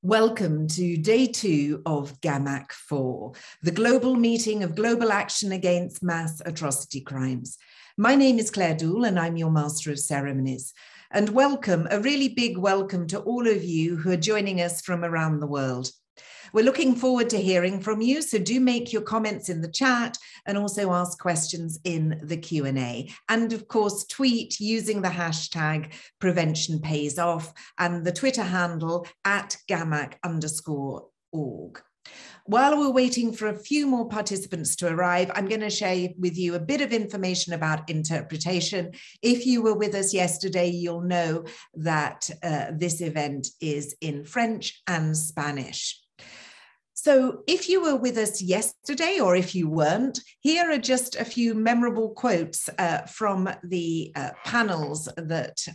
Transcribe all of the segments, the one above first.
Welcome to day 2 of GAMAC 4, the global meeting of global action against mass atrocity crimes. My name is Claire Dool and I'm your Master of Ceremonies. And welcome, a really big welcome to all of you who are joining us from around the world. We're looking forward to hearing from you, so do make your comments in the chat and also ask questions in the Q&A. And of course, tweet using the hashtag #PreventionPaysOff and the Twitter handle @GAMAC_org. While we're waiting for a few more participants to arrive, I'm going to share with you a bit of information about interpretation. If you were with us yesterday, you'll know that this event is in French and Spanish. So if you were with us yesterday, or if you weren't, here are just a few memorable quotes from the panels that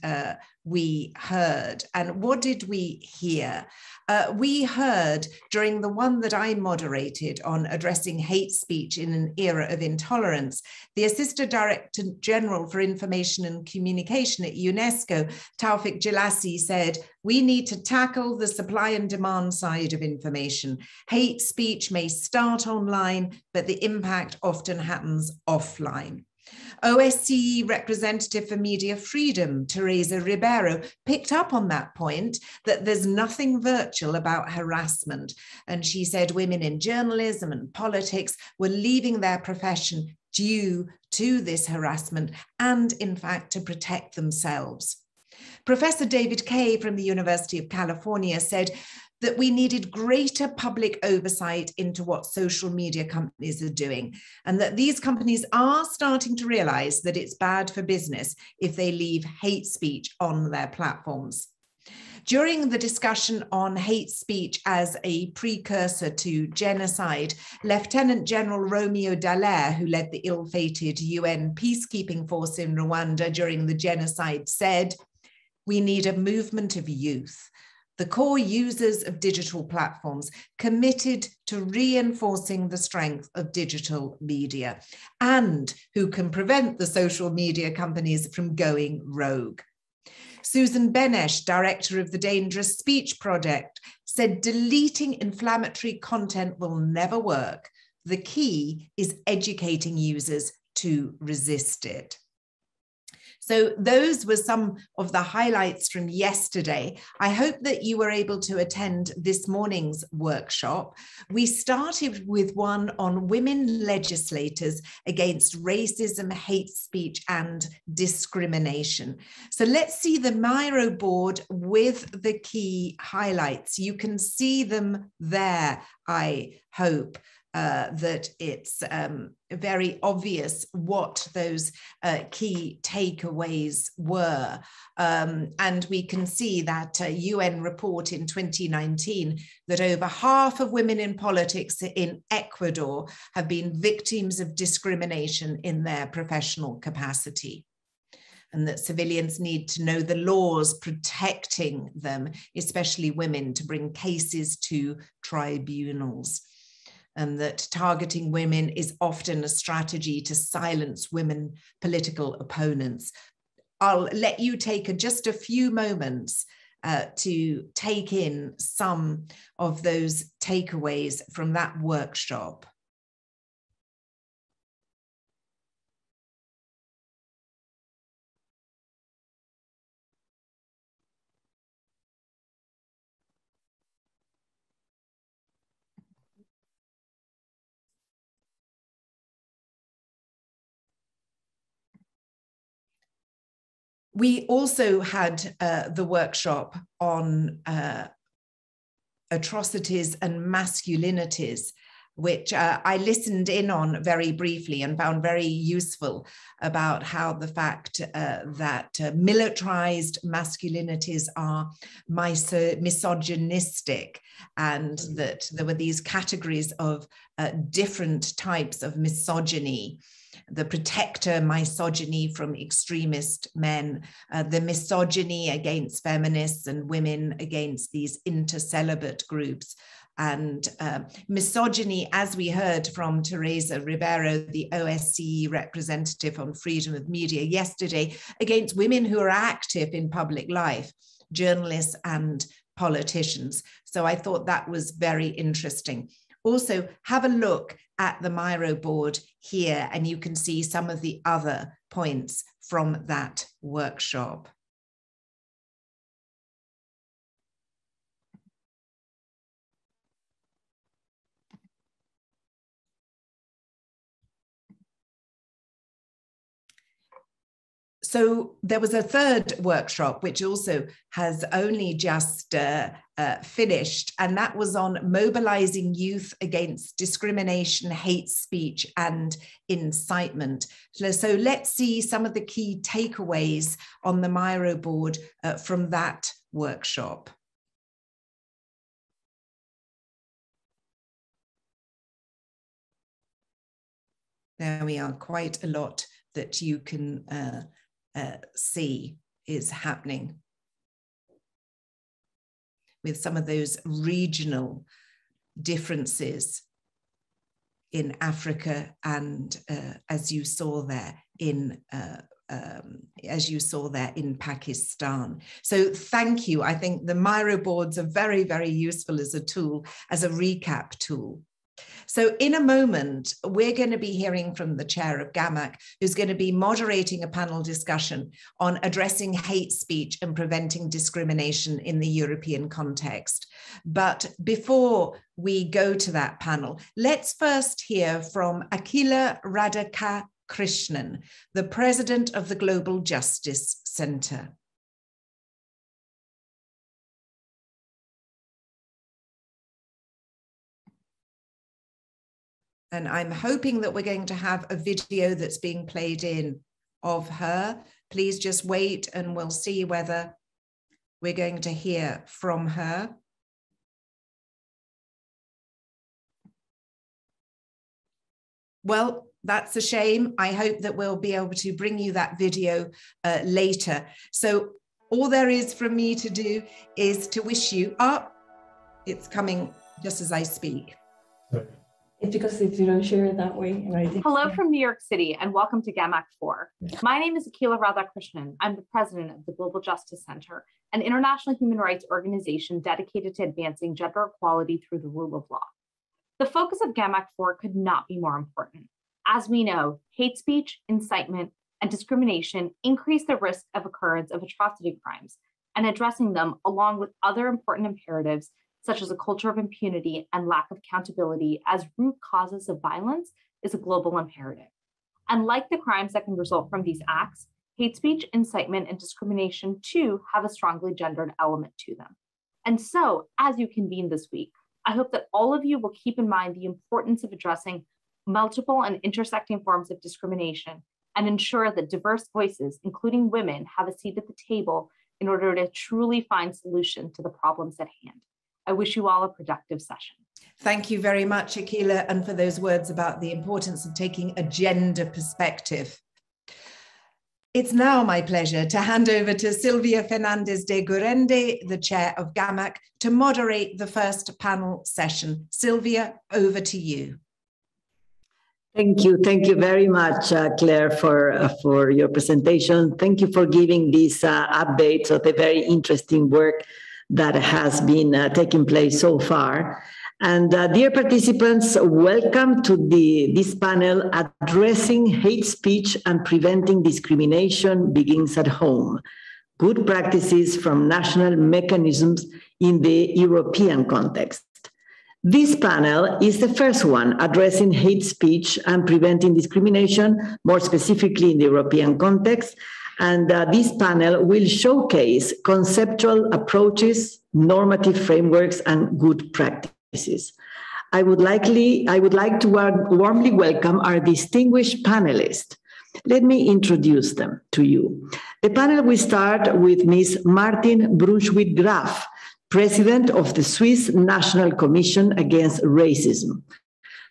we heard. And what did we hear? We heard during the one that I moderated on addressing hate speech in an era of intolerance, the Assistant Director General for Information and Communication at UNESCO, Taufik Jelassi, said, "We need to tackle the supply and demand side of information. Hate speech may start online, but the impact often happens offline." OSCE representative for media freedom, Teresa Ribeiro, picked up on that point, that there's nothing virtual about harassment. And she said women in journalism and politics were leaving their profession due to this harassment and, in fact, to protect themselves. Professor David Kaye from the University of California said that we needed greater public oversight into what social media companies are doing, and that these companies are starting to realize that it's bad for business if they leave hate speech on their platforms. During the discussion on hate speech as a precursor to genocide, Lieutenant General Romeo Dallaire, who led the ill-fated UN peacekeeping force in Rwanda during the genocide, said, "We need a movement of youth, the core users of digital platforms committed to reinforcing the strength of digital media and who can prevent the social media companies from going rogue." Susan Benesch, director of the Dangerous Speech Project, said deleting inflammatory content will never work. The key is educating users to resist it. So those were some of the highlights from yesterday. I hope that you were able to attend this morning's workshop. We started with one on women legislators against racism, hate speech, and discrimination. So let's see the Miro board with the key highlights. You can see them there, I hope. That it's very obvious what those key takeaways were. And we can see that UN report in 2019 that over half of women in politics in Ecuador have been victims of discrimination in their professional capacity, and that civilians need to know the laws protecting them, especially women, to bring cases to tribunals. And that targeting women is often a strategy to silence women political opponents. I'll let you take just a few moments to take in some of those takeaways from that workshop. We also had the workshop on atrocities and masculinities, which I listened in on very briefly and found very useful, about how the fact that militarized masculinities are misogynistic, and that there were these categories of different types of misogyny. The protector misogyny from extremist men, the misogyny against feminists and women against these intercelibate groups, and misogyny, as we heard from Teresa Ribeiro, the OSCE representative on freedom of media yesterday, against women who are active in public life, journalists and politicians. So I thought that was very interesting. Also, have a look at the Miro board here, and you can see some of the other points from that workshop. So there was a third workshop, which also has only just finished, and that was on mobilizing youth against discrimination, hate speech, and incitement. So let's see some of the key takeaways on the Miro board from that workshop. There we are, quite a lot that you can see is happening with some of those regional differences in Africa, and as you saw there in Pakistan. So thank you. I think the Miro boards are very, very useful as a tool, as a recap tool. So in a moment, we're going to be hearing from the chair of GAMAC, who's going to be moderating a panel discussion on addressing hate speech and preventing discrimination in the European context. But before we go to that panel, let's first hear from Akhila Radhakrishnan, the president of the Global Justice Center. And I'm hoping that we're going to have a video that's being played in of her. Please just wait and we'll see whether we're going to hear from her. Well, that's a shame. I hope that we'll be able to bring you that video later. So all there is from me to do is to wish you up. It's coming just as I speak. It's because if you don't share it that way. Right? Hello from New York City and welcome to GAMAC 4. My name is Akhila Radhakrishnan. I'm the president of the Global Justice Center, an international human rights organization dedicated to advancing gender equality through the rule of law. The focus of GAMAC 4 could not be more important. As we know, hate speech, incitement, and discrimination increase the risk of occurrence of atrocity crimes, and addressing them along with other important imperatives such as a culture of impunity and lack of accountability as root causes of violence is a global imperative. And like the crimes that can result from these acts, hate speech, incitement, and discrimination too have a strongly gendered element to them. And so, as you convene this week, I hope that all of you will keep in mind the importance of addressing multiple and intersecting forms of discrimination and ensure that diverse voices, including women, have a seat at the table in order to truly find solutions to the problems at hand. I wish you all a productive session. Thank you very much, Akhila, and for those words about the importance of taking a gender perspective. It's now my pleasure to hand over to Silvia Fernandez de Gurende, the chair of GAMAC, to moderate the first panel session. Silvia, over to you. Thank you very much, Claire, for your presentation. Thank you for giving these updates of the very interesting work that has been taking place so far. And dear participants, welcome to this panel, Addressing Hate Speech and Preventing Discrimination Begins at Home, Good Practices from National Mechanisms in the European Context. This panel is the first one addressing hate speech and preventing discrimination, more specifically in the European context. And this panel will showcase conceptual approaches, normative frameworks, and good practices. I would like to warmly welcome our distinguished panelists. Let me introduce them to you. The panel will start with Ms. Martin Brunschwig-Graf, President of the Swiss National Commission Against Racism.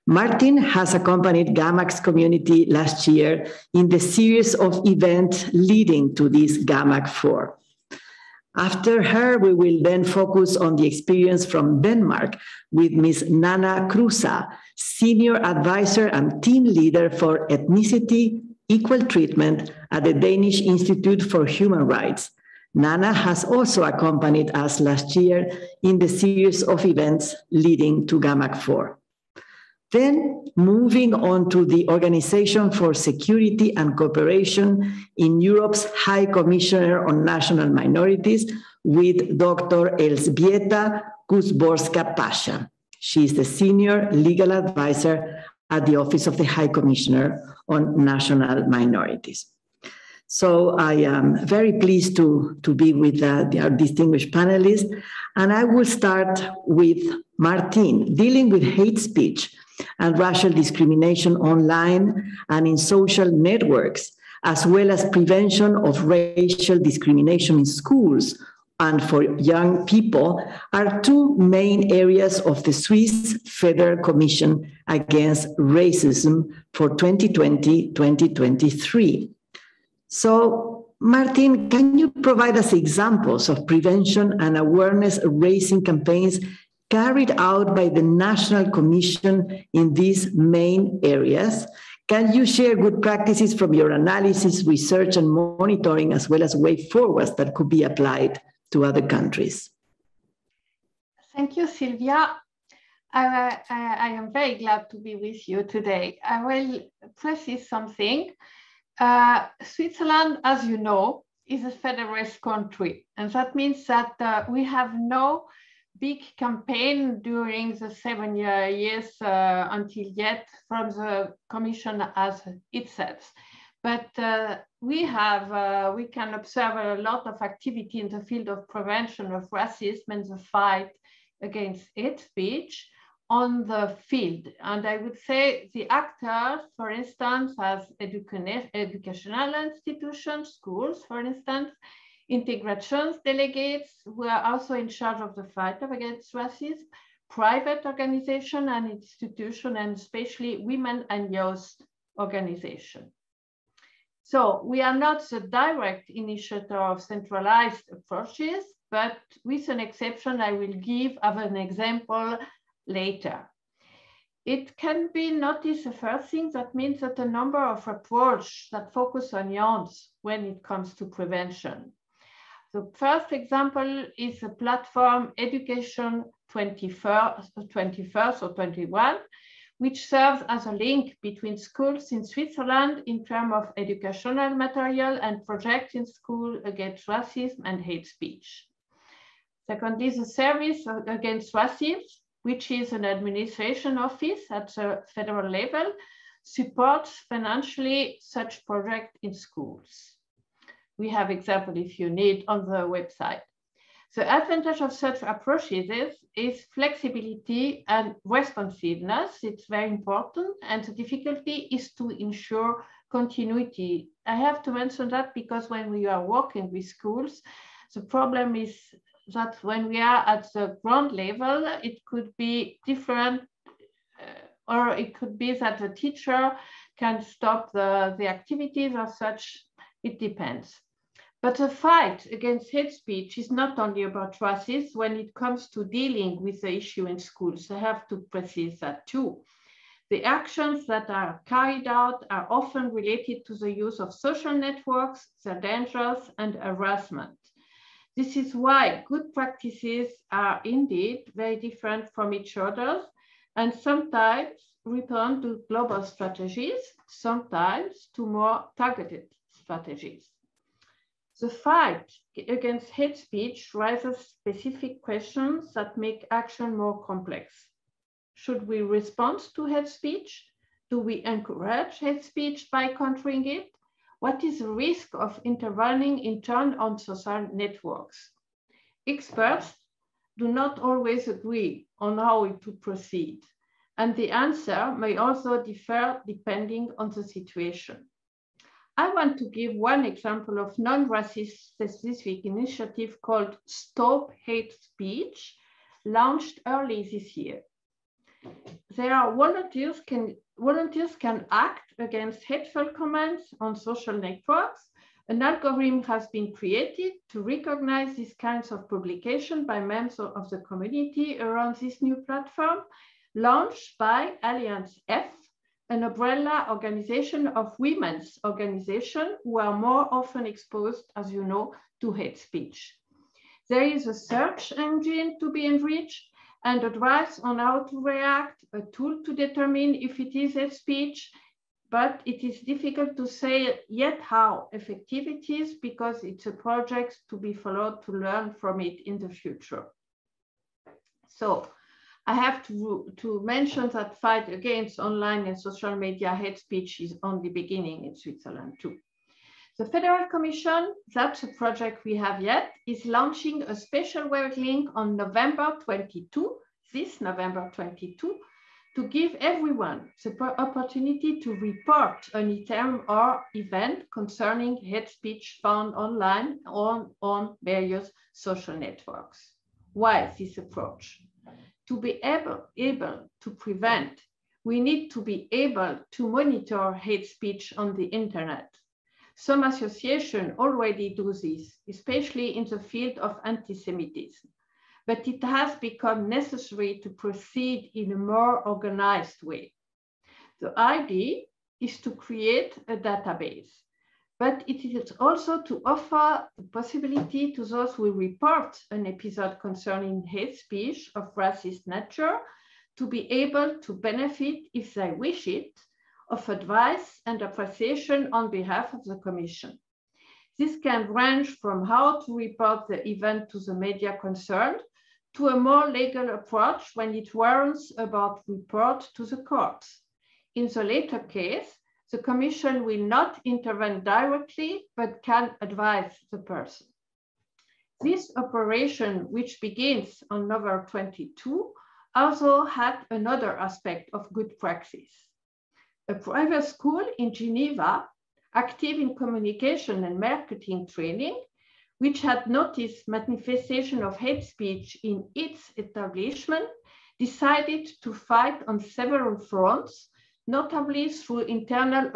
Martin has accompanied GAMAC's community last year in the series of events leading to this GAMAC 4. After her, we will then focus on the experience from Denmark with Ms. Nana Krusa, Senior Advisor and Team Leader for Ethnicity, Equal Treatment at the Danish Institute for Human Rights. Nana has also accompanied us last year in the series of events leading to GAMAC 4. Then moving on to the Organization for Security and Cooperation in Europe's High Commissioner on National Minorities with Dr. Elżbieta Kuzborska-Pasha. She is the Senior Legal Advisor at the Office of the High Commissioner on National Minorities. So I am very pleased to be with our distinguished panelists. And I will start with Martin, dealing with hate speech and racial discrimination online and in social networks, as well as prevention of racial discrimination in schools and for young people, are two main areas of the Swiss Federal Commission Against Racism for 2020-2023. So, Martin, can you provide us examples of prevention and awareness raising campaigns carried out by the National Commission in these main areas? Can you share good practices from your analysis, research, and monitoring, as well as way forwards that could be applied to other countries? Thank you, Sylvia. I am very glad to be with you today. I will preface something. Switzerland, as you know, is a federalist country, and that means that we have no big campaign during the 7 years until yet from the Commission as itself. But we can observe a lot of activity in the field of prevention of racism and the fight against hate speech on the field. And I would say the actors, for instance, as educational institutions, schools, for instance, integrations delegates who are also in charge of the fight against racism, private organizations and institutions, and especially women and youth organizations. So we are not the direct initiator of centralized approaches, but with an exception I will give as an example later. It can be noticed the first thing that means that a number of approaches that focus on youth when it comes to prevention. The first example is the platform Education 21st or 21, which serves as a link between schools in Switzerland in terms of educational material and projects in school against racism and hate speech. Secondly, the Service Against Racism, which is an administration office at the federal level, supports financially such projects in schools. We have examples if you need on the website. The advantage of such approaches is flexibility and responsiveness. It's very important. And the difficulty is to ensure continuity. I have to mention that because when we are working with schools, the problem is that when we are at the ground level, it could be different, or it could be that the teacher can stop the activities or such. It depends. But the fight against hate speech is not only about racism when it comes to dealing with the issue in schools. I have to precise that too. The actions that are carried out are often related to the use of social networks, their dangers, and harassment. This is why good practices are indeed very different from each other and sometimes return to global strategies, sometimes to more targeted strategies. The fight against hate speech raises specific questions that make action more complex. Should we respond to hate speech? Do we encourage hate speech by countering it? What is the risk of intervening in turn on social networks? Experts do not always agree on how to proceed, and the answer may also differ depending on the situation. I want to give one example of non-racist specific initiative called Stop Hate Speech, launched early this year. There are volunteers can act against hateful comments on social networks. An algorithm has been created to recognize these kinds of publication by members of the community around this new platform, launched by Alliance F, an umbrella organization of women's organizations who are more often exposed, as you know, to hate speech. There is a search engine to be enriched and advice on how to react, a tool to determine if it is hate speech, but it is difficult to say yet how effective it is because it's a project to be followed to learn from it in the future. So I have to mention that fight against online and social media hate speech is only beginning in Switzerland too. The Federal Commission, that's a project we have yet, is launching a special web link on November 22, this November 22, to give everyone the opportunity to report an item or event concerning hate speech found online or on various social networks. Why this approach? To be able to prevent, we need to be able to monitor hate speech on the internet. Some associations already do this, especially in the field of anti-Semitism, but it has become necessary to proceed in a more organized way. The idea is to create a database, but it is also to offer the possibility to those who report an episode concerning hate speech of racist nature to be able to benefit, if they wish it, of advice and appreciation on behalf of the Commission. This can range from how to report the event to the media concerned to a more legal approach when it warrants about report to the courts. In the latter case, the Commission will not intervene directly, but can advise the person. This operation, which begins on November 22, also had another aspect of good practice. A private school in Geneva, active in communication and marketing training, which had noticed manifestation of hate speech in its establishment, decided to fight on several fronts, notably through internal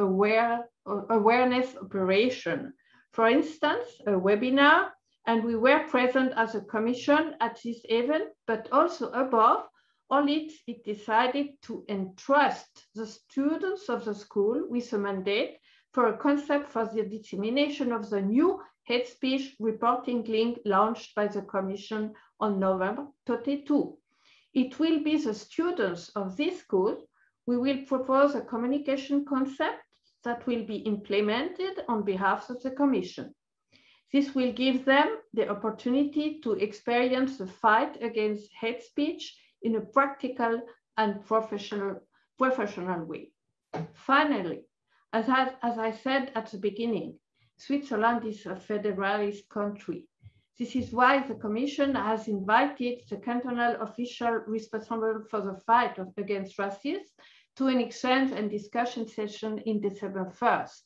awareness operation. For instance, a webinar, and we were present as a commission at this event, but also above, all it decided to entrust the students of the school with a mandate for a concept for the dissemination of the new hate speech reporting link launched by the Commission on November 22. It will be the students of this school who will propose a communication concept that will be implemented on behalf of the Commission. This will give them the opportunity to experience the fight against hate speech in a practical and professional way. Finally, as I said at the beginning, Switzerland is a federalist country. This is why the Commission has invited the cantonal official responsible for the fight against racism to an exchange and discussion session in December 1st.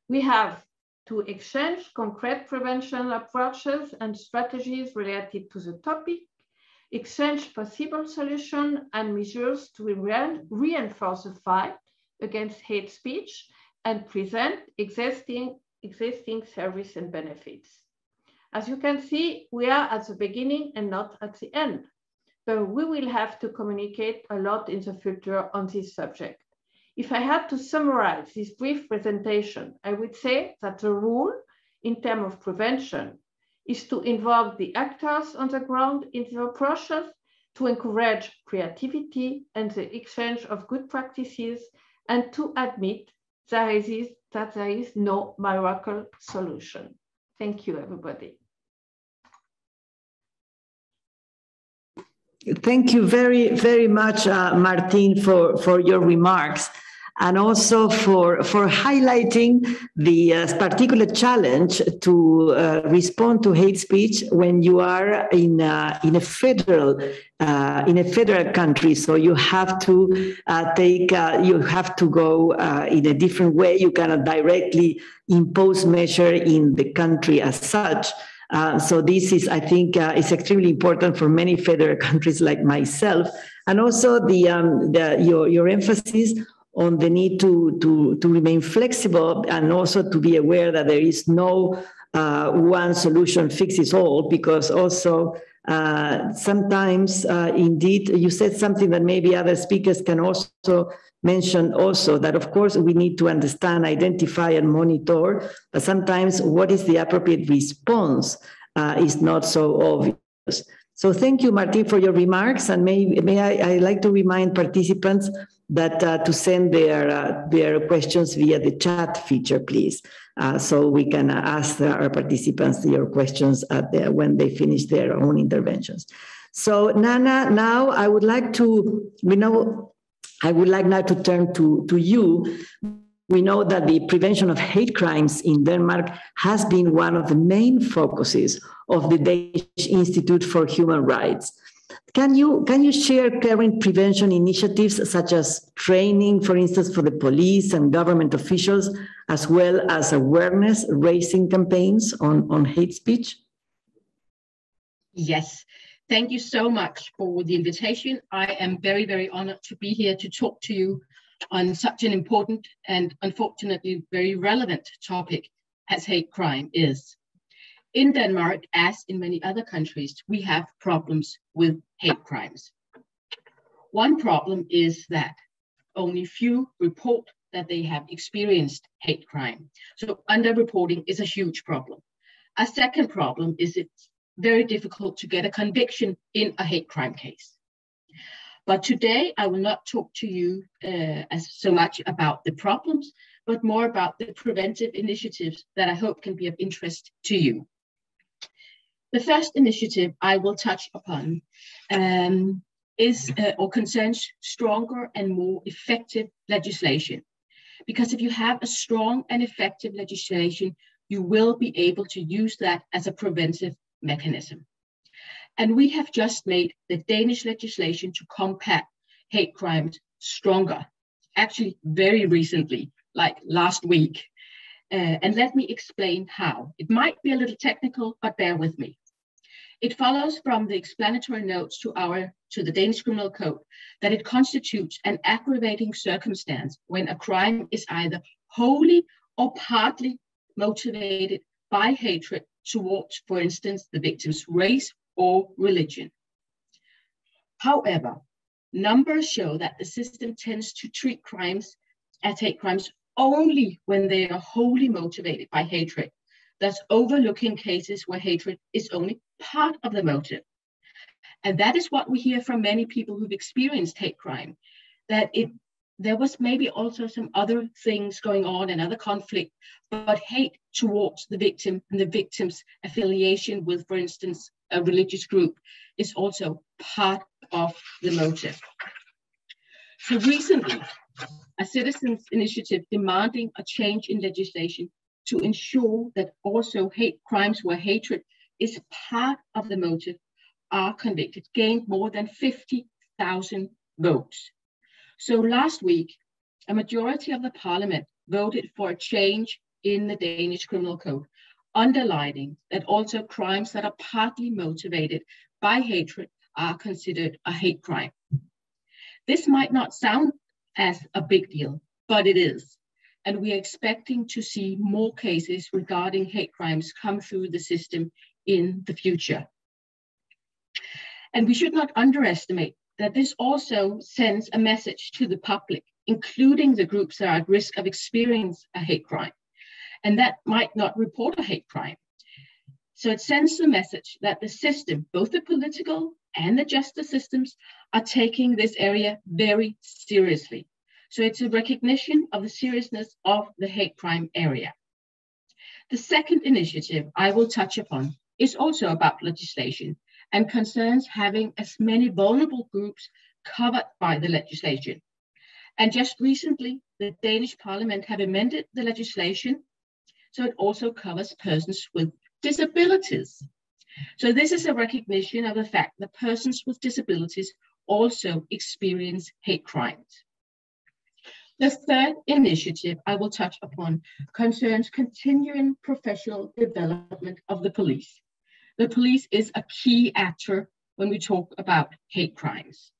We have to exchange concrete prevention approaches and strategies related to the topic, exchange possible solutions and measures to reinforce the fight against hate speech and present existing services and benefits. As you can see, we are at the beginning and not at the end, but we will have to communicate a lot in the future on this subject. If I had to summarize this brief presentation, I would say that the rule in terms of prevention is to involve the actors on the ground in the process, to encourage creativity and the exchange of good practices, and to admit that there is no miracle solution. Thank you, everybody. Thank you very, very much, Martín, for your remarks, and also for highlighting the particular challenge to respond to hate speech when you are in a federal country. So you have to go in a different way. You cannot directly impose measure in the country as such. So this is, I think, is extremely important for many federal countries like myself, and also your emphasis on the need to remain flexible, and also to be aware that there is no one solution fixes all, because also sometimes, indeed, you said something that maybe other speakers can also mentioned also that, of course, we need to understand, identify, and monitor, but sometimes what is the appropriate response is not so obvious. So thank you, Martin, for your remarks. And I like to remind participants that to send their questions via the chat feature, please, so we can ask our participants your questions when they finish their own interventions. So Nana, now I would like now to turn to you. We know that the prevention of hate crimes in Denmark has been one of the main focuses of the Danish Institute for Human Rights. Can you share current prevention initiatives such as training, for instance, for the police and government officials, as well as awareness raising campaigns on hate speech? Yes, thank you so much for the invitation. I am very, very honored to be here to talk to you on such an important and unfortunately very relevant topic as hate crime is. In Denmark, as in many other countries, we have problems with hate crimes. One problem is that only few report that they have experienced hate crime. So underreporting is a huge problem. A second problem is it's very difficult to get a conviction in a hate crime case. But today I will not talk to you as so much about the problems, but more about the preventive initiatives that I hope can be of interest to you. The first initiative I will touch upon concerns stronger and more effective legislation. Because if you have a strong and effective legislation, you will be able to use that as a preventive mechanism. And we have just made the Danish legislation to combat hate crimes stronger, actually very recently, like last week. And let me explain how. It might be a little technical, but bear with me. It follows from the explanatory notes to the Danish Criminal Code that it constitutes an aggravating circumstance when a crime is either wholly or partly motivated by hatred towards, for instance, the victim's race or religion. However, numbers show that the system tends to treat crimes as hate crimes only when they are wholly motivated by hatred, thus overlooking cases where hatred is only part of the motive. And that is what we hear from many people who've experienced hate crime, that there was maybe also some other things going on, another conflict, but hate towards the victim and the victim's affiliation with, for instance, a religious group is also part of the motive. So recently, a citizens' initiative demanding a change in legislation to ensure that also hate crimes where hatred is part of the motive are convicted gained more than 50,000 votes. So last week, a majority of the parliament voted for a change in the Danish Criminal Code, underlining that also crimes that are partly motivated by hatred are considered a hate crime. This might not sound as a big deal, but it is. And we are expecting to see more cases regarding hate crimes come through the system in the future. And we should not underestimate that this also sends a message to the public, including the groups that are at risk of experiencing a hate crime, and that might not report a hate crime. So it sends the message that the system, both the political and the justice systems, are taking this area very seriously. So it's a recognition of the seriousness of the hate crime area. The second initiative I will touch upon is also about legislation and concerns having as many vulnerable groups covered by the legislation. And just recently, the Danish Parliament have amended the legislation so it also covers persons with disabilities. So this is a recognition of the fact that persons with disabilities also experience hate crimes. The third initiative I will touch upon concerns continuing professional development of the police. The police is a key actor when we talk about hate crimes.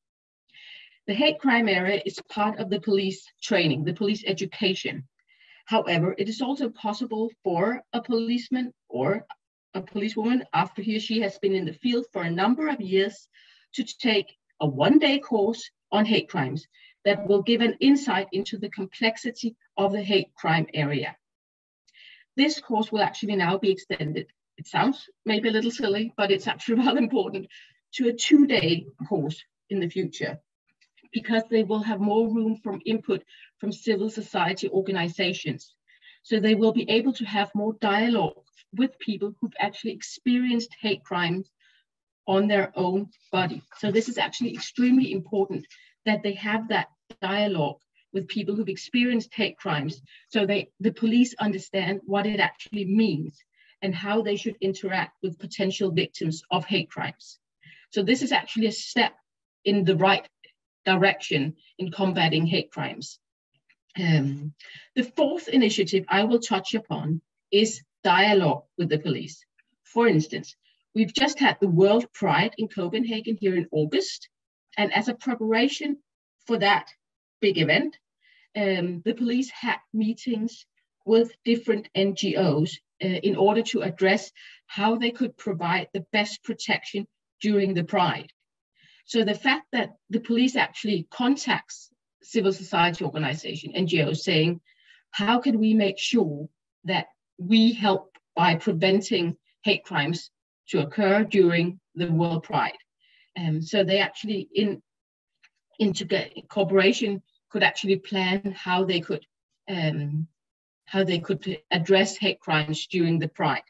The hate crime area is part of the police training, the police education. However, it is also possible for a policeman or a policewoman, after he or she has been in the field for a number of years, to take a one-day course on hate crimes, that will give an insight into the complexity of the hate crime area. This course will actually now be extended. It sounds maybe a little silly, but it's actually rather important, to a 2-day course in the future, because they will have more room for input from civil society organizations. So they will be able to have more dialogue with people who've actually experienced hate crimes on their own body. So this is actually extremely important that they have that dialogue with people who've experienced hate crimes, so the police understand what it actually means and how they should interact with potential victims of hate crimes. So this is actually a step in the right direction in combating hate crimes. The fourth initiative I will touch upon is dialogue with the police. For instance, we've just had the World Pride in Copenhagen here in August, and as a preparation for that big event, the police had meetings with different NGOs in order to address how they could provide the best protection during the Pride. So the fact that the police actually contacts civil society organization, NGOs, saying, how can we make sure that we help by preventing hate crimes to occur during the World Pride? So they actually, in cooperation, could actually plan how they could address hate crimes during the Pride.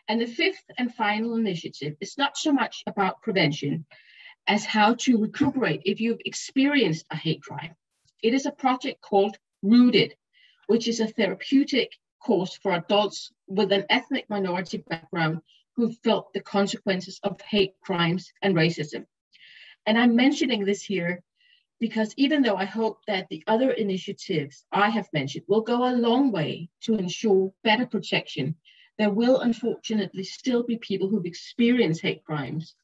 And the fifth and final initiative is not so much about prevention as how to recuperate if you've experienced a hate crime. It is a project called Rooted, which is a therapeutic course for adults with an ethnic minority background who felt the consequences of hate crimes and racism. And I'm mentioning this here because even though I hope that the other initiatives I have mentioned will go a long way to ensure better protection, there will unfortunately still be people who've experienced hate crimes,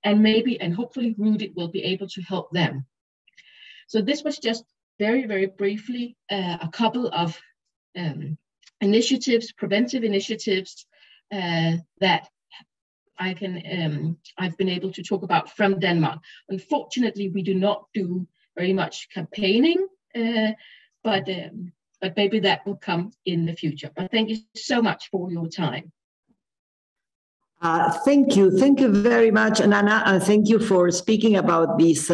and maybe and hopefully Rooted will be able to help them. So this was just very, very briefly a couple of initiatives, preventive initiatives that I've been able to talk about from Denmark. Unfortunately, we do not do very much campaigning, but maybe that will come in the future. But thank you so much for your time. Thank you very much, Nana, and thank you for speaking about these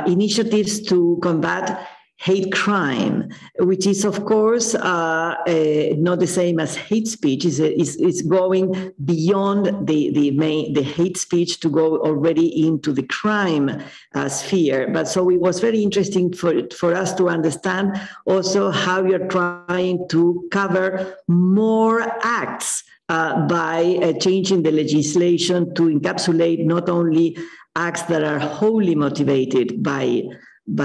initiatives to combat hate crime, which is, of course, not the same as hate speech. It's going beyond the hate speech to go already into the crime sphere. But so it was very interesting for us to understand also how you're trying to cover more acts by changing the legislation to encapsulate not only acts that are wholly motivated by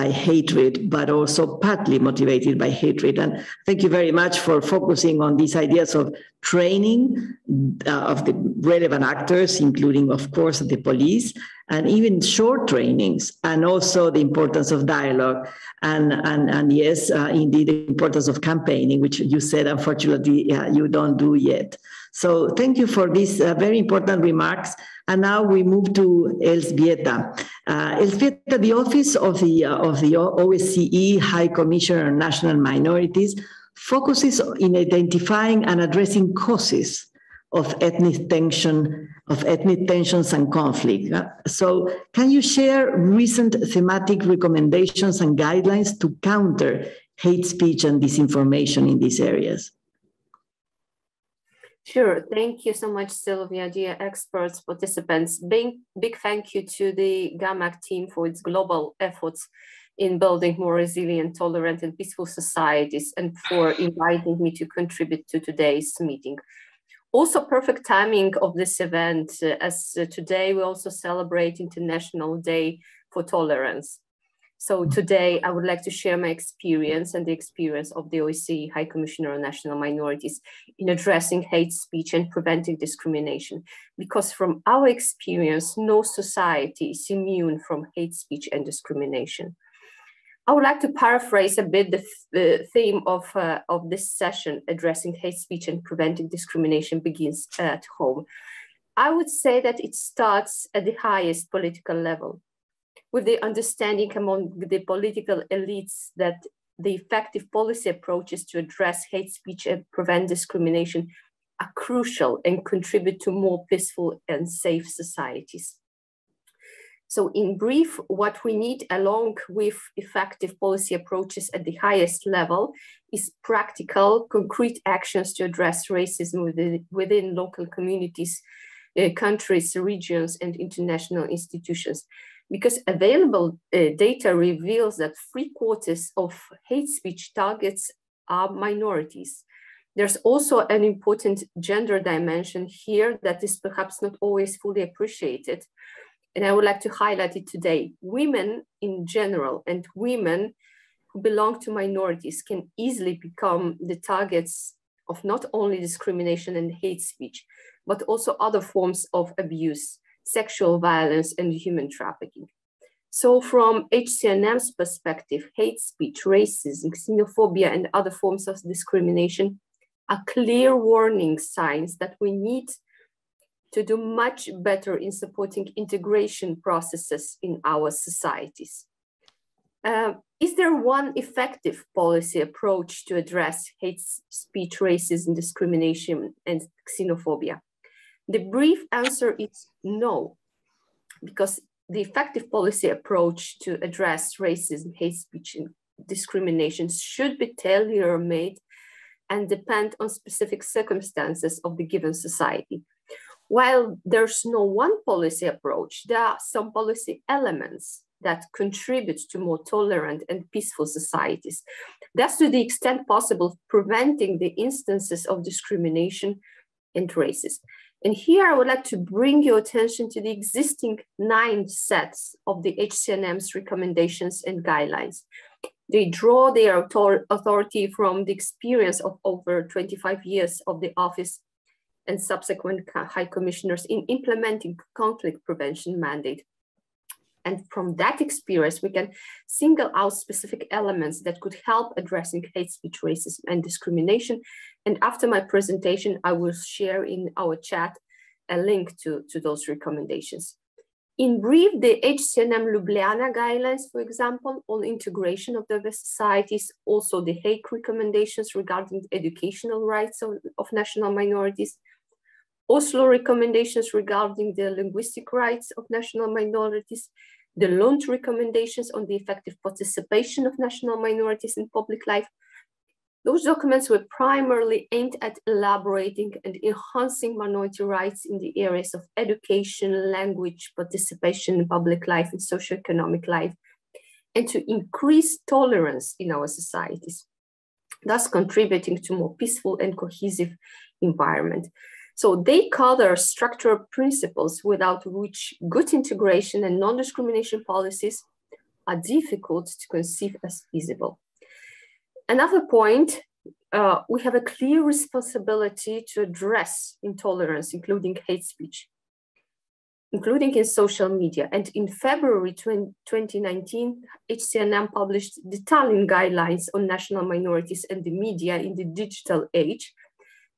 hatred, but also partly motivated by hatred. And thank you very much for focusing on these ideas of training of the relevant actors, including, of course, the police, and even short trainings, and also the importance of dialogue. And yes, indeed, the importance of campaigning, which you said, unfortunately, you don't do yet. So thank you for these very important remarks. And now we move to Elzbieta. Elzbieta, the Office of the OSCE High Commissioner on National Minorities focuses in identifying and addressing causes of ethnic tensions and conflict. So can you share recent thematic recommendations and guidelines to counter hate speech and disinformation in these areas? Sure. Thank you so much, Sylvia, dear experts, participants. Big thank you to the GAMAC team for its global efforts in building more resilient, tolerant, and peaceful societies, and for inviting me to contribute to today's meeting. Also, perfect timing of this event, as today we also celebrate International Day for Tolerance. So today I would like to share my experience and the experience of the OSCE High Commissioner on National Minorities in addressing hate speech and preventing discrimination, because from our experience, no society is immune from hate speech and discrimination. I would like to paraphrase a bit the theme of this session, addressing hate speech and preventing discrimination begins at home. I would say that it starts at the highest political level. with the understanding among the political elites that the effective policy approaches to address hate speech and prevent discrimination are crucial and contribute to more peaceful and safe societies. So in brief, what we need along with effective policy approaches at the highest level is practical, concrete actions to address racism within local communities, countries, regions, and international institutions. Because available data reveals that 3/4 of hate speech targets are minorities. There's also an important gender dimension here that is perhaps not always fully appreciated. And I would like to highlight it today. Women in general and women who belong to minorities can easily become the targets of not only discrimination and hate speech, but also other forms of abuse, sexual violence, and human trafficking. So from HCNM's perspective, hate speech, racism, xenophobia, and other forms of discrimination are clear warning signs that we need to do much better in supporting integration processes in our societies. Is there one effective policy approach to address hate speech, racism, discrimination, and xenophobia? The brief answer is no, because the effective policy approach to address racism, hate speech, and discrimination should be tailor-made and depend on specific circumstances of the given society. While there's no one policy approach, there are some policy elements that contribute to more tolerant and peaceful societies. That's to the extent possible, preventing the instances of discrimination and racism. And here I would like to bring your attention to the existing 9 sets of the HCNM's recommendations and guidelines. They draw their authority from the experience of over 25 years of the office and subsequent high commissioners in implementing conflict prevention mandate. And from that experience, we can single out specific elements that could help addressing hate speech, racism, and discrimination. And after my presentation, I will share in our chat a link to those recommendations. In brief, the HCNM Ljubljana guidelines, for example, on integration of diverse societies, also the Hague recommendations regarding the educational rights of national minorities, Oslo recommendations regarding the linguistic rights of national minorities, the Lund recommendations on the effective participation of national minorities in public life. Those documents were primarily aimed at elaborating and enhancing minority rights in the areas of education, language, participation in public life and socioeconomic life, and to increase tolerance in our societies, thus contributing to more peaceful and cohesive environment. So they cover structural principles without which good integration and non-discrimination policies are difficult to conceive as feasible. Another point, we have a clear responsibility to address intolerance, including hate speech, including in social media. And in February 2019, HCNM published the Tallinn Guidelines on National Minorities and the Media in the Digital Age.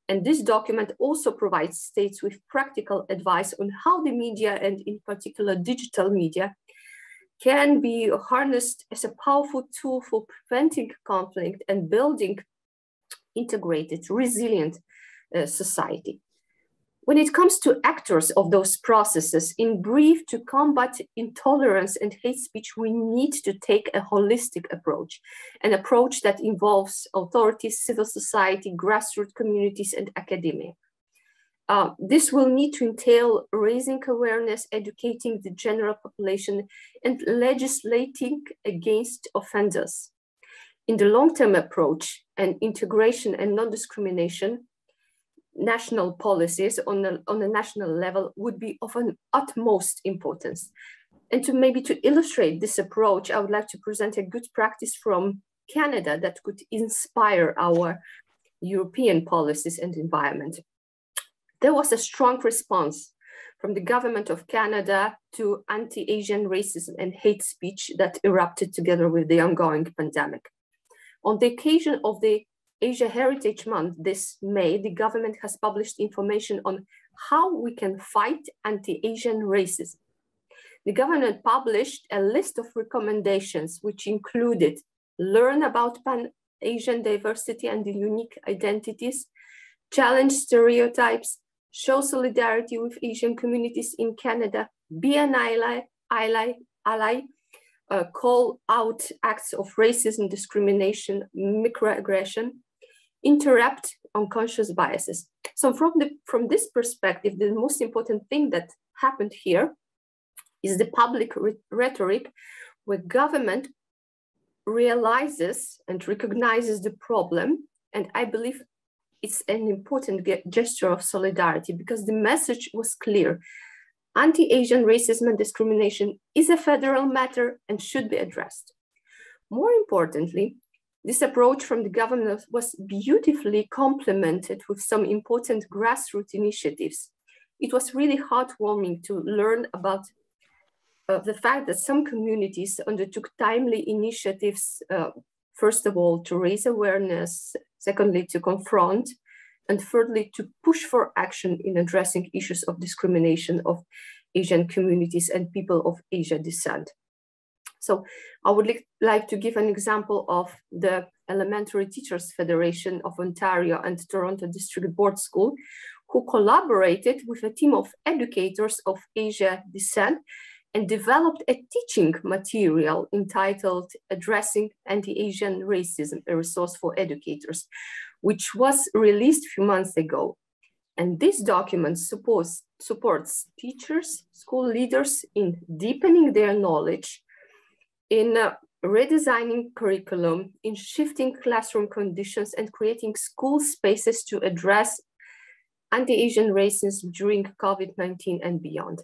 And this document also provides states with practical advice on how the media, and in particular digital media, can be harnessed as a powerful tool for preventing conflict and building integrated, resilient society. When it comes to actors of those processes, in brief, to combat intolerance and hate speech, we need to take a holistic approach, an approach that involves authorities, civil society, grassroots communities, and academia. This will need to entail raising awareness, educating the general population, and legislating against offenders. In the long-term approach and integration and non-discrimination, national policies on a national level would be of an utmost importance. And to illustrate this approach, I would like to present a good practice from Canada that could inspire our European policies and environment. There was a strong response from the government of Canada to anti-Asian racism and hate speech that erupted together with the ongoing pandemic. On the occasion of the Asia Heritage Month this May, the government has published information on how we can fight anti-Asian racism. the government published a list of recommendations, which included learn about Pan-Asian diversity and the unique identities, challenge stereotypes, show solidarity with Asian communities in Canada, be an ally, call out acts of racism, discrimination, microaggression, interrupt unconscious biases. So from this perspective, the most important thing that happened here is the public rhetoric where government realizes and recognizes the problem. And I believe it's an important gesture of solidarity because the message was clear. Anti-Asian racism and discrimination is a federal matter and should be addressed. More importantly, this approach from the government was beautifully complemented with some important grassroots initiatives. It was really heartwarming to learn about the fact that some communities undertook timely initiatives, first of all, to raise awareness, secondly, to confront, and thirdly, to push for action in addressing issues of discrimination of Asian communities and people of Asian descent. So I would like to give an example of the Elementary Teachers Federation of Ontario and Toronto District Board School, who collaborated with a team of educators of Asian descent and developed a teaching material entitled Addressing Anti-Asian Racism, a resource for educators, which was released a few months ago. And this document supports teachers, school leaders in deepening their knowledge, in redesigning curriculum, in shifting classroom conditions and creating school spaces to address anti-Asian racism during COVID-19 and beyond.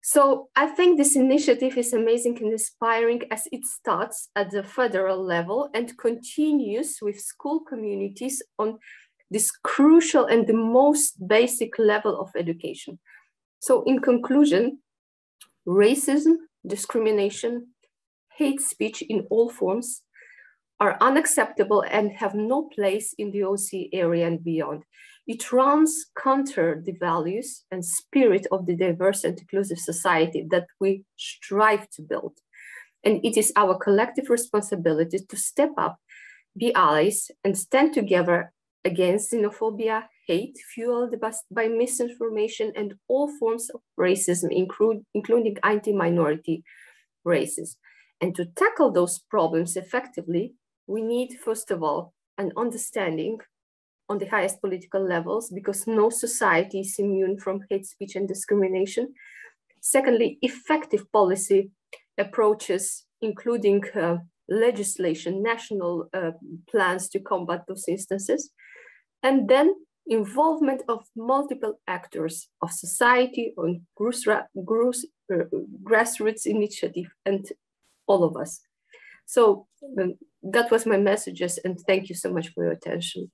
So I think this initiative is amazing and inspiring as it starts at the federal level and continues with school communities on this crucial and the most basic level of education. So in conclusion, racism, discrimination, hate speech in all forms are unacceptable and have no place in the OC area and beyond. It runs counter the values and spirit of the diverse and inclusive society that we strive to build. And it is our collective responsibility to step up, be allies, and stand together against xenophobia, hate fueled by misinformation and all forms of racism, including anti-minority racism. And to tackle those problems effectively, we need, first of all, an understanding on the highest political levels, because no society is immune from hate speech and discrimination. Secondly, effective policy approaches, including legislation, national plans to combat those instances. And then involvement of multiple actors of society on grassroots initiative and all of us. So that was my messages, and thank you so much for your attention.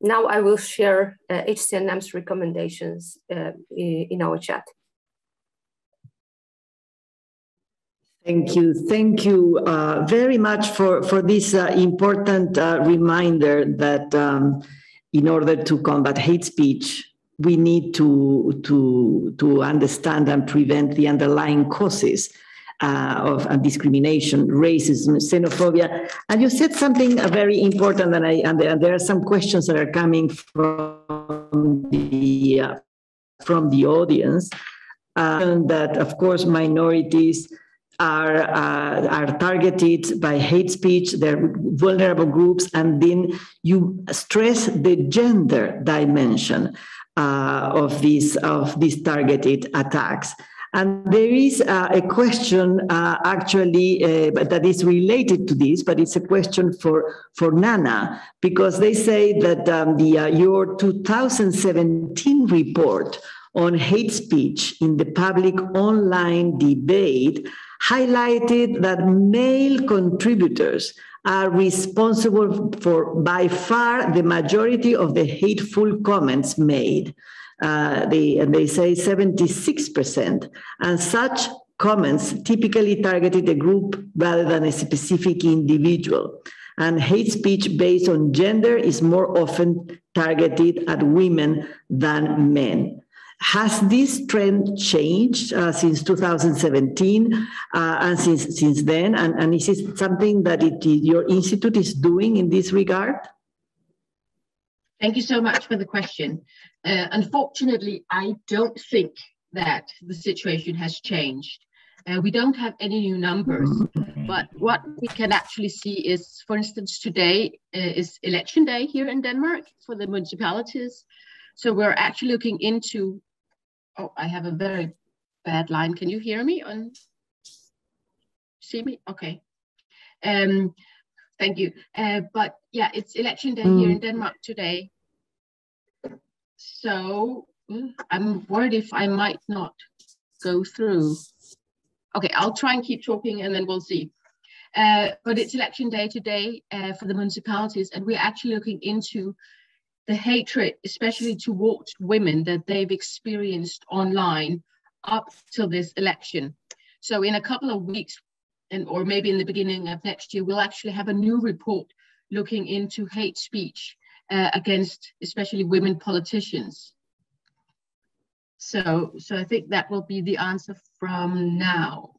Now I will share HCNM's recommendations in our chat. Thank you very much for this important reminder that in order to combat hate speech, we need to understand and prevent the underlying causes of discrimination, racism, xenophobia. And you said something very important, and there are some questions that are coming from the audience, and that of course minorities are targeted by hate speech, they're vulnerable groups, and then you stress the gender dimension of these targeted attacks. And there is a question actually that is related to this, but it's a question for Nana, because they say that your 2017 report on hate speech in the public online debate highlighted that male contributors are responsible for by far the majority of the hateful comments made. They say 76%, and such comments typically targeted a group rather than a specific individual. And hate speech based on gender is more often targeted at women than men. Has this trend changed since 2017 and since then? And is it something that your institute is doing in this regard? Thank you so much for the question. Unfortunately, I don't think that the situation has changed. We don't have any new numbers, but what we can actually see is, for instance, today is election day here in Denmark for the municipalities. So we're actually looking into, oh, I have a very bad line. Can you hear me? See me? Okay. Thank you. But yeah, it's election day here in Denmark today. So I'm worried if I might not go through. Okay, I'll try and keep talking and then we'll see. But it's election day today for the municipalities, and we're actually looking into the hatred, especially towards women, that they've experienced online up till this election. So in a couple of weeks, or maybe in the beginning of next year, we'll actually have a new report looking into hate speech against especially women politicians. So I think that will be the answer from now.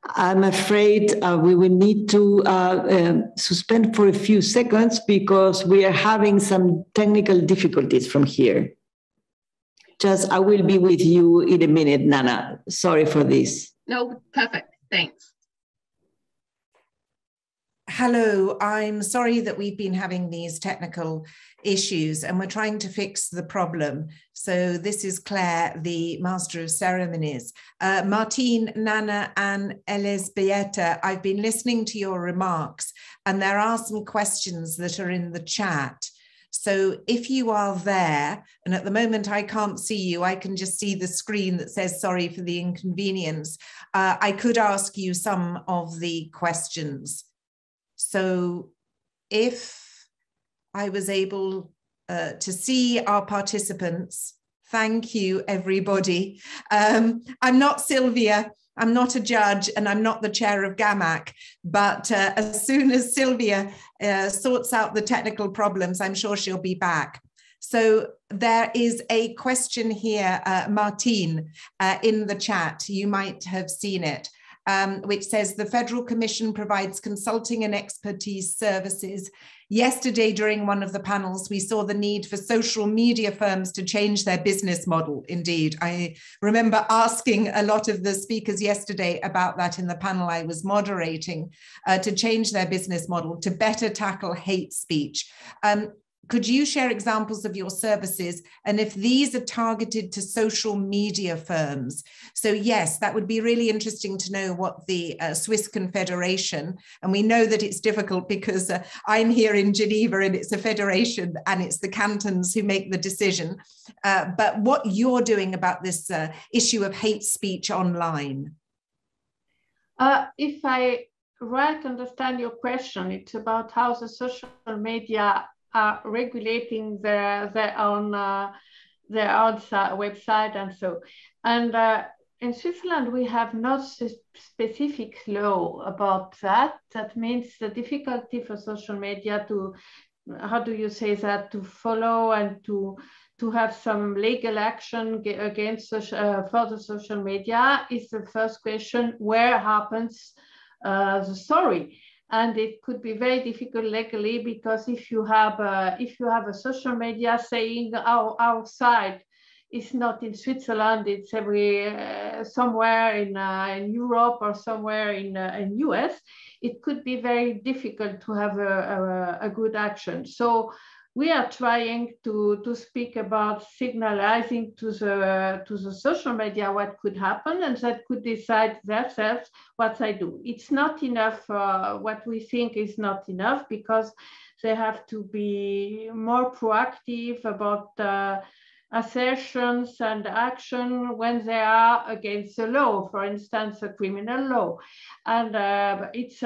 I'm afraid we will need to suspend for a few seconds because we are having some technical difficulties from here. I will be with you in a minute, Nana. Sorry for this. No, perfect. Thanks. Hello, I'm sorry that we've been having these technical issues and we're trying to fix the problem. So this is Claire, the Master of Ceremonies. Martine, Nana and Elisabetta, I've been listening to your remarks and there are some questions that are in the chat. So if you are there, and at the moment I can't see you, I can just see the screen that says sorry for the inconvenience. I could ask you some of the questions. So if I was able to see our participants, thank you, everybody. I'm not Sylvia, I'm not a judge, and I'm not the chair of GAMAC, but as soon as Sylvia sorts out the technical problems, I'm sure she'll be back. So there is a question here, Martine, in the chat. You might have seen it. Which says the Federal Commission provides consulting and expertise services. Yesterday, during one of the panels, we saw the need for social media firms to change their business model. Indeed, I remember asking a lot of the speakers yesterday about that in the panel I was moderating, to change their business model to better tackle hate speech. Could you share examples of your services and if these are targeted to social media firms? So yes, that would be really interesting to know what the Swiss Confederation, and we know that it's difficult because I'm here in Geneva and it's a federation and it's the cantons who make the decision, but what you're doing about this issue of hate speech online. If I right understand your question, it's about how the social media are regulating their own website and so. And in Switzerland, we have not specific law about that. That means the difficulty for social media to, how do you say that, to follow and to have some legal action against for the social media is the first question, where happens the story? And it could be very difficult legally because if you have a social media saying our site is not in Switzerland, it's somewhere in Europe or somewhere in US, it could be very difficult to have a good action. So we are trying to speak about signalizing to the social media what could happen, and that could decide themselves what they do. It's not enough, what we think is not enough, because they have to be more proactive about assertions and action when they are against the law, for instance, a criminal law. And it's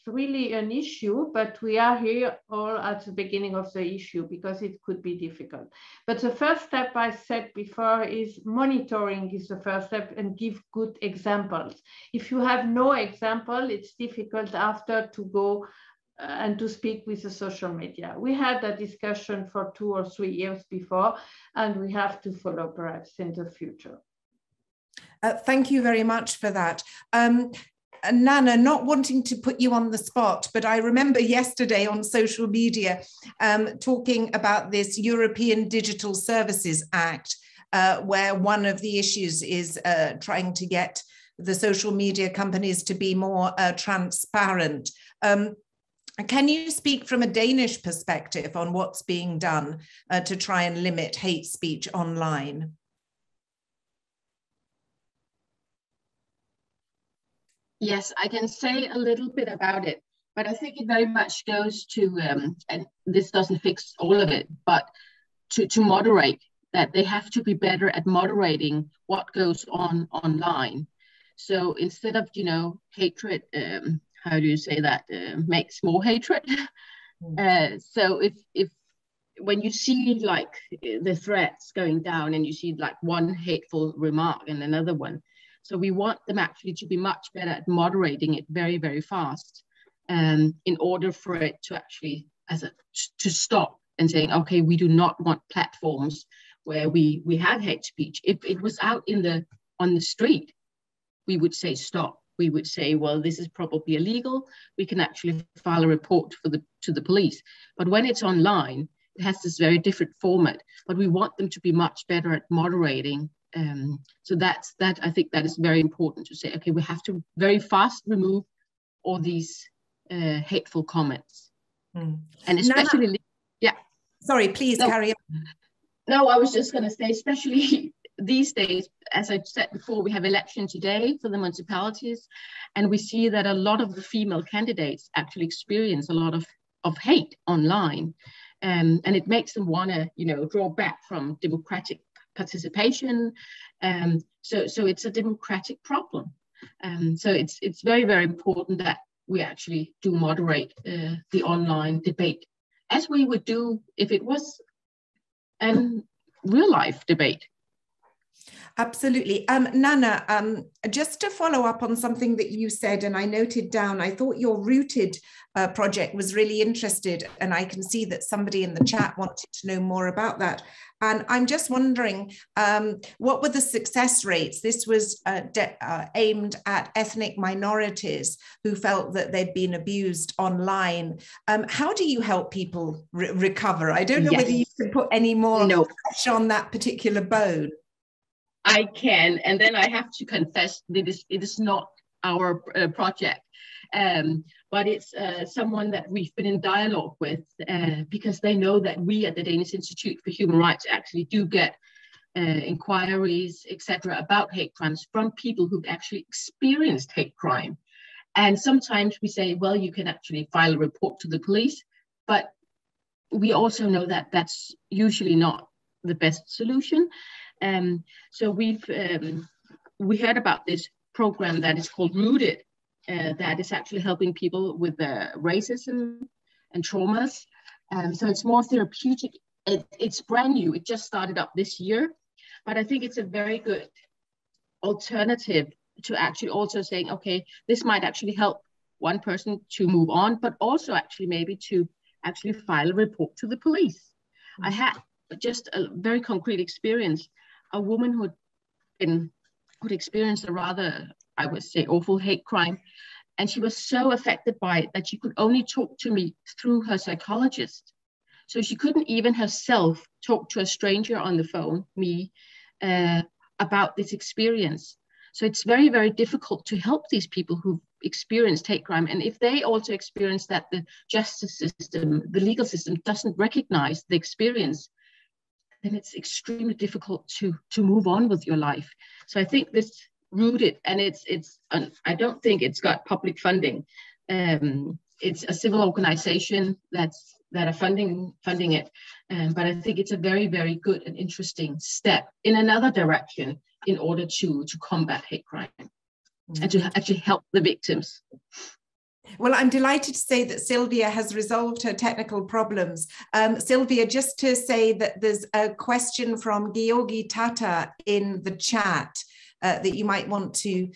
really an issue, but we are here all at the beginning of the issue because it could be difficult. But the first step I said before is monitoring is the first step, and give good examples. If you have no example, it's difficult after to go and to speak with the social media. We had a discussion for 2 or 3 years before, and we have to follow perhaps in the future. Thank you very much for that. Nana, not wanting to put you on the spot, but I remember yesterday on social media talking about this European Digital Services Act, where one of the issues is trying to get the social media companies to be more transparent. Can you speak from a Danish perspective on what's being done to try and limit hate speech online? Yes, I can say a little bit about it, but I think it very much goes to, and this doesn't fix all of it, but to moderate, that they have to be better at moderating what goes on online. So instead of, hatred, how do you say that, makes more hatred. So if when you see like the threats going down and you see like one hateful remark and another one, so we want them actually to be much better at moderating it very, very fast, in order for it to actually to stop and saying, okay, we do not want platforms where we have hate speech. If it was out on the street, we would say stop. We would say, well, this is probably illegal. We can actually file a report to the police. But when it's online, it has this very different format. But we want them to be much better at moderating. So that I think that is very important to say, okay, we have to very fast remove all these hateful comments. And especially, Nana, yeah. Sorry, please carry on. No, I was just going to say, especially these days, as I said before, we have election today for the municipalities, and we see that a lot of the female candidates actually experience a lot of hate online, and it makes them want to, draw back from democratic participation. So it's a democratic problem. So it's very, very important that we actually do moderate the online debate, as we would do if it was a real life debate. Absolutely. Nana, just to follow up on something that you said, and I noted down, I thought your Rooted project was really interested, and I can see that somebody in the chat wanted to know more about that. And I'm just wondering, what were the success rates? This was aimed at ethnic minorities who felt that they'd been abused online. How do you help people recover? I don't know whether you can put any more flesh on that particular bone. I can, and then I have to confess that it is not our project, but it's someone that we've been in dialogue with, because they know that we at the Danish Institute for Human Rights actually do get inquiries, etc., about hate crimes from people who've actually experienced hate crime. And sometimes we say, well, you can actually file a report to the police, but we also know that that's usually not the best solution. So we heard about this program that is called Rooted, that is actually helping people with racism and traumas. So it's more therapeutic. It's brand new. It just started up this year, but I think it's a very good alternative to actually also saying, okay, this might actually help one person to move on, but also actually maybe to actually file a report to the police. I had just a very concrete experience. A woman who'd experienced a rather, I would say, awful hate crime. And she was so affected by it that she could only talk to me through her psychologist. So she couldn't even herself talk to a stranger on the phone, me, about this experience. So it's very, very difficult to help these people who've experienced hate crime. And if they also experience that the justice system, the legal system doesn't recognize the experience, then it's extremely difficult to move on with your life. So I think this Rooted, and I don't think it's got public funding. It's a civil organization that are funding it. But I think it's a very, very good and interesting step in another direction in order to combat hate crime and to actually help the victims. Well, I'm delighted to say that Sylvia has resolved her technical problems. Sylvia, just to say that there's a question from Georgi Tata in the chat that you might want to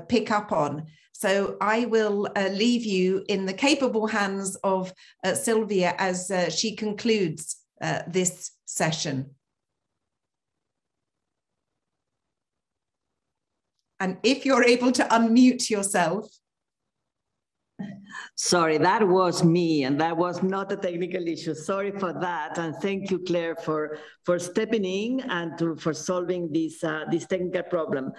pick up on. So I will leave you in the capable hands of Sylvia as she concludes this session. And if you're able to unmute yourself. Sorry, that was me, and that was not a technical issue. Sorry for that, and thank you, Claire, for stepping in and for solving this technical problem.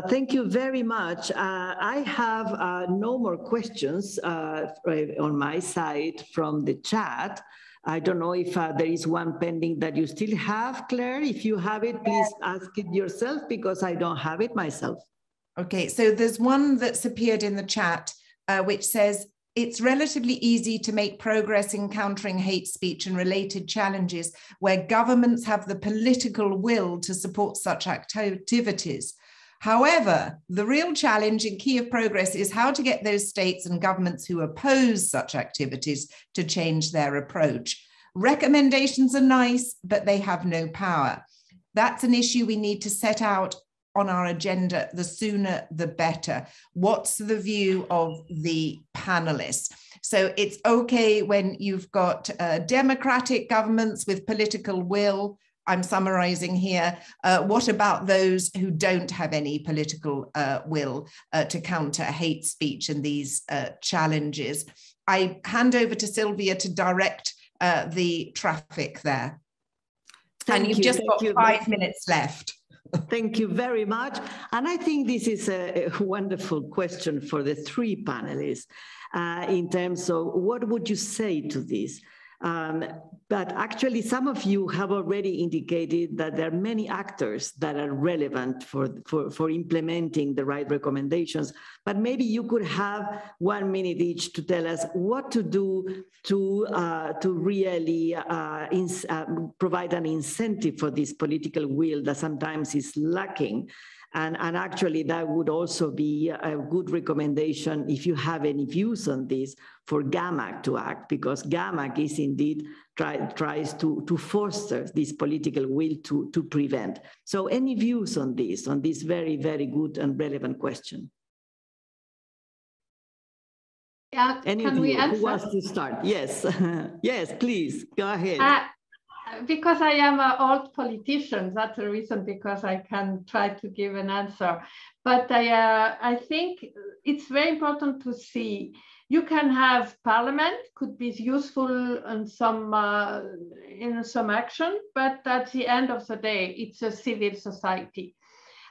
Thank you very much. I have no more questions on my side from the chat. I don't know if there is one pending that you still have, Claire. If you have it, please ask it yourself, because I don't have it myself. Okay, so there's one that's appeared in the chat, which says, it's relatively easy to make progress in countering hate speech and related challenges where governments have the political will to support such activities. However, the real challenge and key of progress is how to get those states and governments who oppose such activities to change their approach. Recommendations are nice, but they have no power. That's an issue we need to set out on our agenda, the sooner the better. What's the view of the panelists? So it's okay when you've got democratic governments with political will. I'm summarizing here. What about those who don't have any political will to counter hate speech and these challenges? I hand over to Sylvia to direct the traffic there. And you've just got 5 minutes left. Thank you very much. And I think this is a wonderful question for the three panelists in terms of what would you say to this? But actually, some of you have already indicated that there are many actors that are relevant for implementing the right recommendations. But maybe you could have 1 minute each to tell us what to do to really provide an incentive for this political will that sometimes is lacking. And actually, that would also be a good recommendation, if you have any views on this, for GAMAC to act, because GAMAC is indeed tries to foster this political will to prevent. So any views on this very, very good and relevant question? Yeah, can we answer? Who wants to start? Yes, yes, please, go ahead. Because I am an old politician, that's the reason, because I can try to give an answer. But I think it's very important to see, you can have parliament, could be useful in some action, but at the end of the day, it's a civil society.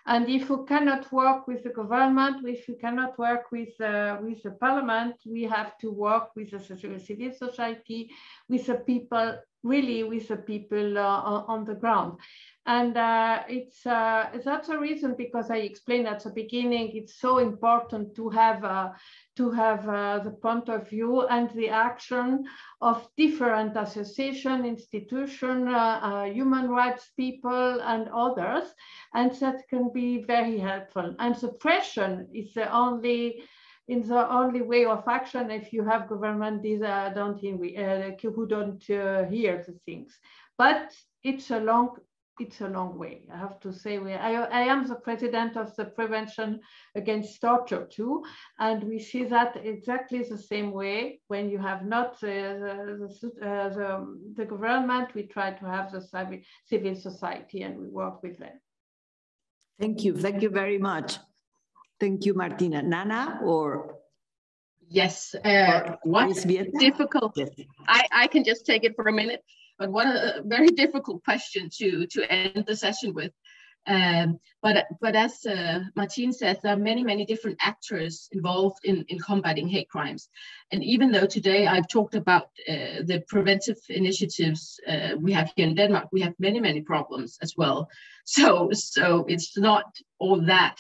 And if we cannot work with the government, if we cannot work with the parliament, we have to work with the civil society, with the people, really with the people on the ground. And that's a reason, because I explained at the beginning, it's so important to have the point of view and the action of different associations, institutions, human rights people, and others, and that can be very helpful. And suppression is the only way of action if you have government who don't hear the things. But it's a long way. I have to say, I am the president of the Prevention Against Torture too, and we see that exactly the same way. When you have not the government, we try to have the civil society, and we work with them. Thank you very much. Thank you, Martina. Nana, or? Yes, what difficult, yes. I can just take it for a minute, but what a very difficult question to end the session with. But as Martine says, there are many different actors involved in combating hate crimes. And even though today I've talked about the preventive initiatives we have here in Denmark, we have many problems as well. So it's not all that,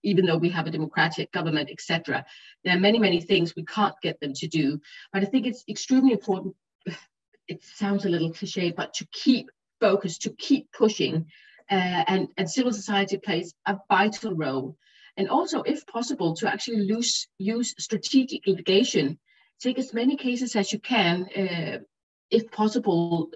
even though we have a democratic government, etc. There are many things we can't get them to do. But I think it's extremely important, it sounds a little cliche, but to keep focused, to keep pushing, and civil society plays a vital role. And also, if possible, to actually use strategic litigation, take as many cases as you can, if possible,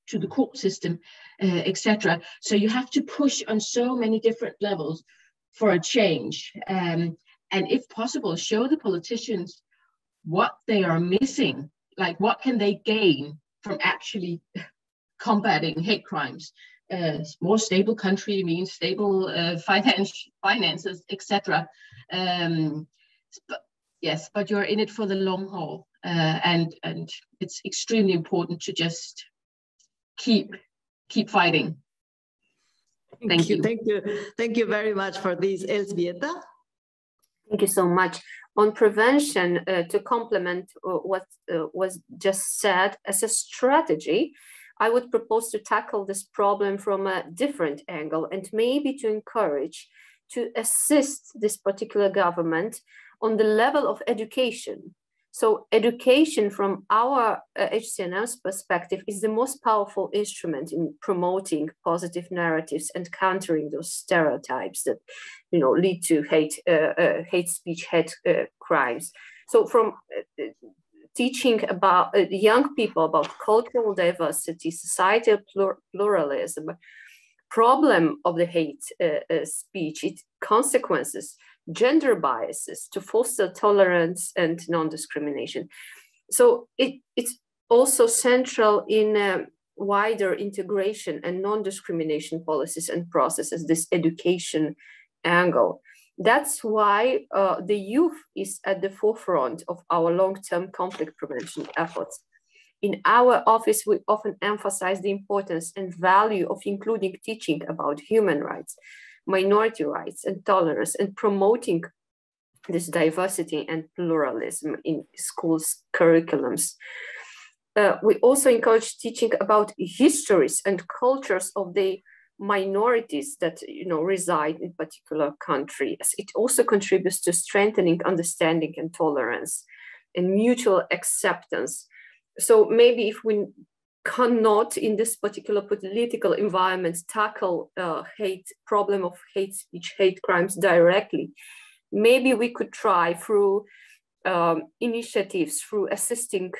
to the court system, etc. So you have to push on so many different levels for a change. And and if possible, show the politicians what they are missing, like what can they gain from actually combating hate crimes. More stable country means stable finances, etc. But you're in it for the long haul, and it's extremely important to just keep fighting. Thank you. Thank you very much for this, Elżbieta. Thank you so much. On prevention, to complement what was just said, as a strategy, I would propose to tackle this problem from a different angle and maybe to encourage, to assist this particular government on the level of education. So education from our HCNM's perspective is the most powerful instrument in promoting positive narratives and countering those stereotypes that, you know, lead to hate speech, hate crimes. So from teaching about young people about cultural diversity, societal pluralism, problem of the hate speech, its consequences, gender biases, to foster tolerance and non-discrimination. So it's also central in wider integration and non-discrimination policies and processes, this education angle. That's why the youth is at the forefront of our long-term conflict prevention efforts. In our office, we often emphasize the importance and value of including teaching about human rights, minority rights, and tolerance, and promoting this diversity and pluralism in schools' curriculums. We also encourage teaching about histories and cultures of the minorities that reside in particular countries. It also contributes to strengthening understanding and tolerance and mutual acceptance. So maybe if we cannot in this particular political environment tackle problem of hate speech, hate crimes directly, maybe we could try through initiatives, through assisting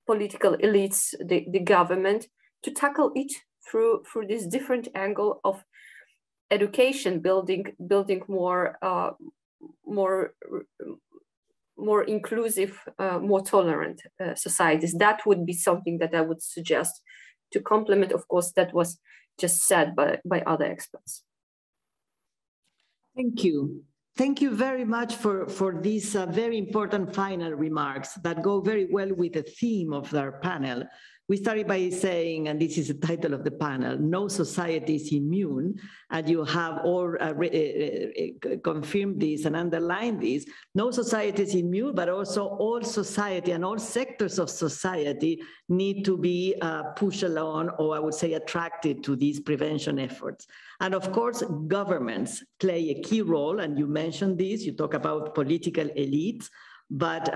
political elites, the government, to tackle it through this different angle of education, building more inclusive, more tolerant societies. That would be something that I would suggest to complement, of course, that was just said by other experts. Thank you. Thank you very much for these very important final remarks that go very well with the theme of our panel. We started by saying, and this is the title of the panel, no society is immune, and you have all confirmed this and underlined this. No society is immune, but also all society and all sectors of society need to be pushed along, or I would say attracted to these prevention efforts. And of course, governments play a key role, and you mentioned this, you talk about political elites, but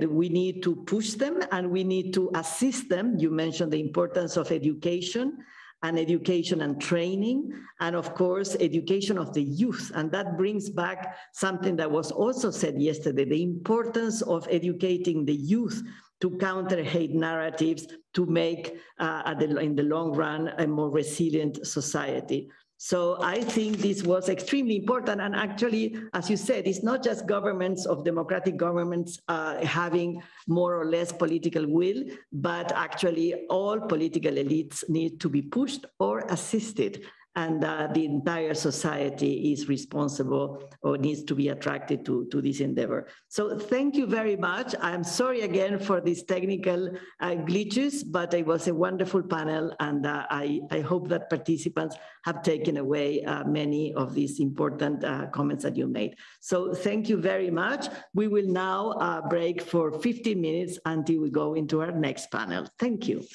we need to push them and we need to assist them. You mentioned the importance of education and training, and of course, education of the youth. And that brings back something that was also said yesterday, the importance of educating the youth to counter hate narratives, to make, in the long run, a more resilient society. So I think this was extremely important. And actually, as you said, it's not just governments of democratic governments having more or less political will, but actually all political elites need to be pushed or assisted. And the entire society is responsible or needs to be attracted to this endeavor. So thank you very much. I'm sorry again for these technical glitches, but it was a wonderful panel, and I hope that participants have taken away many of these important comments that you made. So thank you very much. We will now break for 15 minutes until we go into our next panel. Thank you.